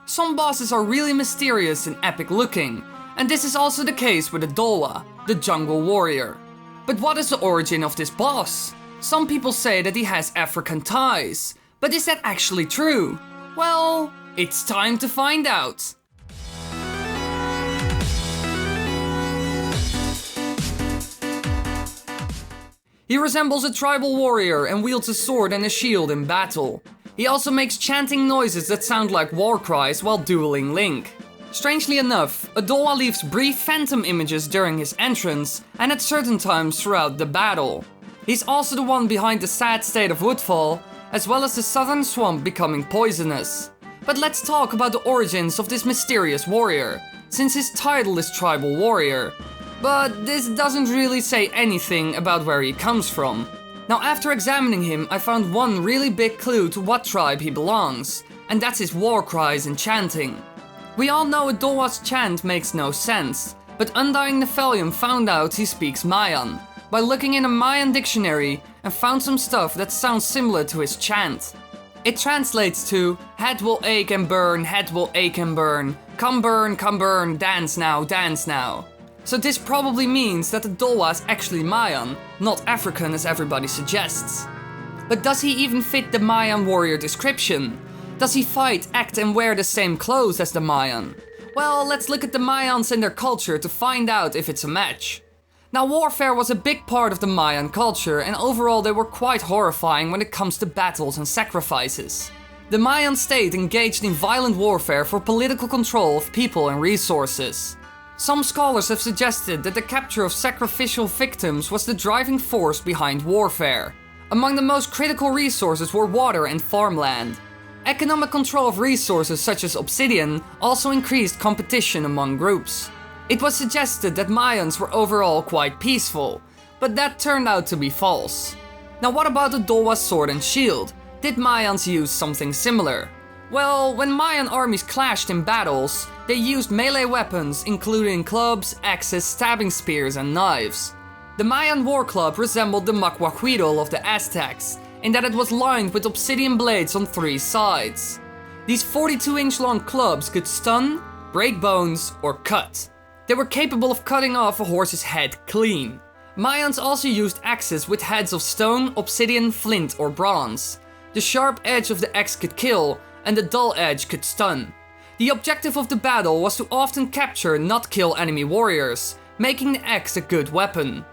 Some bosses are really mysterious and epic looking, and this is also the case with Odolwa, the jungle warrior. But what is the origin of this boss? Some people say that he has African ties, but is that actually true? Well, it's time to find out. He resembles a tribal warrior and wields a sword and a shield in battle. He also makes chanting noises that sound like war cries while dueling Link. Strangely enough, Odolwa leaves brief phantom images during his entrance and at certain times throughout the battle. He's also the one behind the sad state of woodfall, as well as the southern swamp becoming poisonous. But let's talk about the origins of this mysterious warrior, since his title is Tribal Warrior. But this doesn't really say anything about where he comes from. Now, after examining him, I found one really big clue to what tribe he belongs, and that's his war cries and chanting. We all know Odolwa's chant makes no sense, but Undying Nephelium found out he speaks Mayan by looking in a Mayan dictionary and found some stuff that sounds similar to his chant. It translates to head will ache and burn, head will ache and burn, come burn, dance now. So this probably means that Odolwa is actually Mayan, not African as everybody suggests. But does he even fit the Mayan warrior description? Does he fight, act and wear the same clothes as the Mayan? Well, let's look at the Mayans and their culture to find out if it's a match. Now, warfare was a big part of the Mayan culture, and overall they were quite horrifying when it comes to battles and sacrifices. The Mayan state engaged in violent warfare for political control of people and resources. Some scholars have suggested that the capture of sacrificial victims was the driving force behind warfare. Among the most critical resources were water and farmland. Economic control of resources such as obsidian also increased competition among groups. It was suggested that Mayans were overall quite peaceful, but that turned out to be false. Now, what about Odolwa's sword and shield? Did Mayans use something similar? Well, when Mayan armies clashed in battles, they used melee weapons including clubs, axes, stabbing spears and knives. The Mayan war club resembled the macuahuitl of the Aztecs, in that it was lined with obsidian blades on 3 sides. These 42-inch long clubs could stun, break bones, or cut. They were capable of cutting off a horse's head clean. Mayans also used axes with heads of stone, obsidian, flint, or bronze. The sharp edge of the axe could kill, and the dull edge could stun. The objective of the battle was to often capture, not kill enemy warriors, making the axe a good weapon.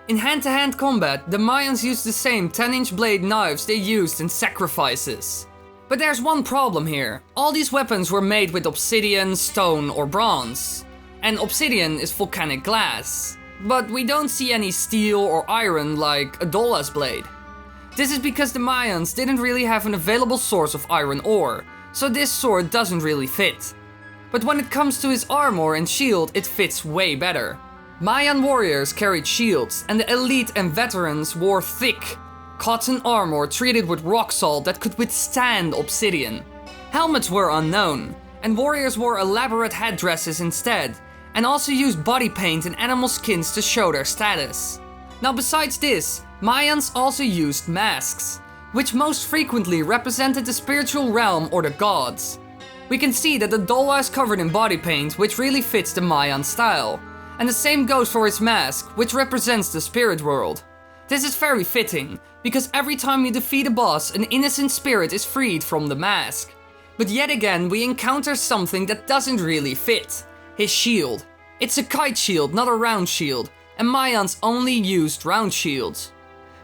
In hand-to-hand combat, the Mayans used the same 10-inch blade knives they used in sacrifices. But there's one problem here. All these weapons were made with obsidian, stone, or bronze. And obsidian is volcanic glass. But we don't see any steel or iron like Odolwa's blade. This is because the Mayans didn't really have an available source of iron ore, so this sword doesn't really fit. But when it comes to his armor and shield, it fits way better. Mayan warriors carried shields, and the elite and veterans wore thick, cotton armor treated with rock salt that could withstand obsidian. Helmets were unknown, and warriors wore elaborate headdresses instead, and also used body paint and animal skins to show their status. Now, besides this, Mayans also used masks, which most frequently represented the spiritual realm or the gods. We can see that Odolwa is covered in body paint, which really fits the Mayan style. And the same goes for his mask, which represents the spirit world. This is very fitting, because every time you defeat a boss, an innocent spirit is freed from the mask. But yet again, we encounter something that doesn't really fit. His shield. It's a kite shield, not a round shield, and Mayans only used round shields.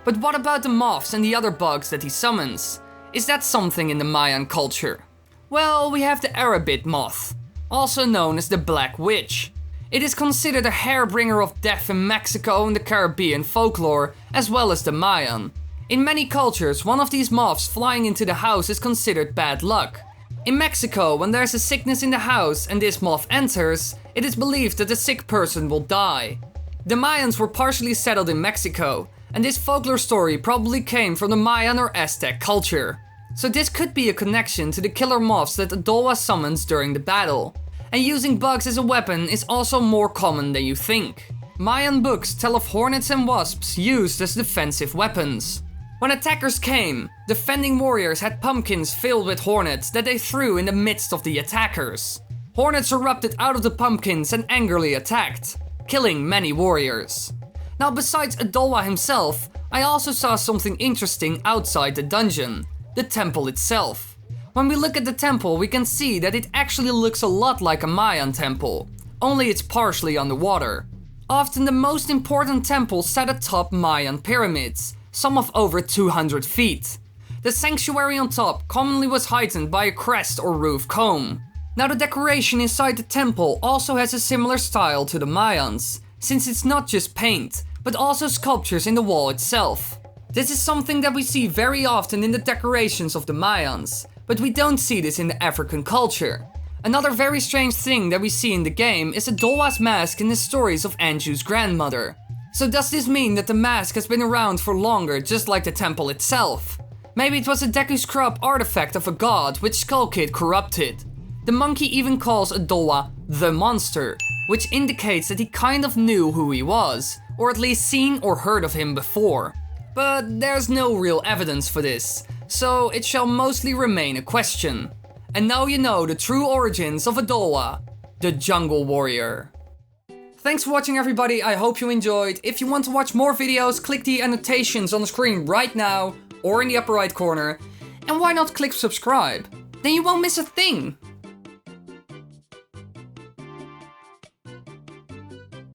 But what about the moths and the other bugs that he summons? Is that something in the Mayan culture? Well, we have the Arabid moth, also known as the Black Witch. It is considered a hairbringer of death in Mexico and the Caribbean folklore, as well as the Mayan. In many cultures, one of these moths flying into the house is considered bad luck. In Mexico, when there's a sickness in the house and this moth enters, it is believed that the sick person will die. The Mayans were partially settled in Mexico, and this folklore story probably came from the Mayan or Aztec culture. So this could be a connection to the killer moths that Odolwa summons during the battle. And using bugs as a weapon is also more common than you think. Mayan books tell of hornets and wasps used as defensive weapons. When attackers came, defending warriors had pumpkins filled with hornets that they threw in the midst of the attackers. Hornets erupted out of the pumpkins and angrily attacked, killing many warriors. Now besides Odolwa himself, I also saw something interesting outside the dungeon, the temple itself. When we look at the temple, we can see that it actually looks a lot like a Mayan temple, only it's partially underwater. Often the most important temples sat atop Mayan pyramids, some of over 200 feet. The sanctuary on top commonly was heightened by a crest or roof comb. Now the decoration inside the temple also has a similar style to the Mayans, since it's not just paint, but also sculptures in the wall itself. This is something that we see very often in the decorations of the Mayans, but we don't see this in the African culture. Another very strange thing that we see in the game is Odolwa's mask in the stories of Anju's grandmother. So does this mean that the mask has been around for longer, just like the temple itself? Maybe it was a Deku Scrub artifact of a god which Skull Kid corrupted. The monkey even calls Odolwa the monster, which indicates that he kind of knew who he was, or at least seen or heard of him before. But there's no real evidence for this, so it shall mostly remain a question. And now you know the true origins of Odolwa, the jungle warrior. Thanks for watching everybody, I hope you enjoyed. If you want to watch more videos, click the annotations on the screen right now, or in the upper right corner. And why not click subscribe? Then you won't miss a thing.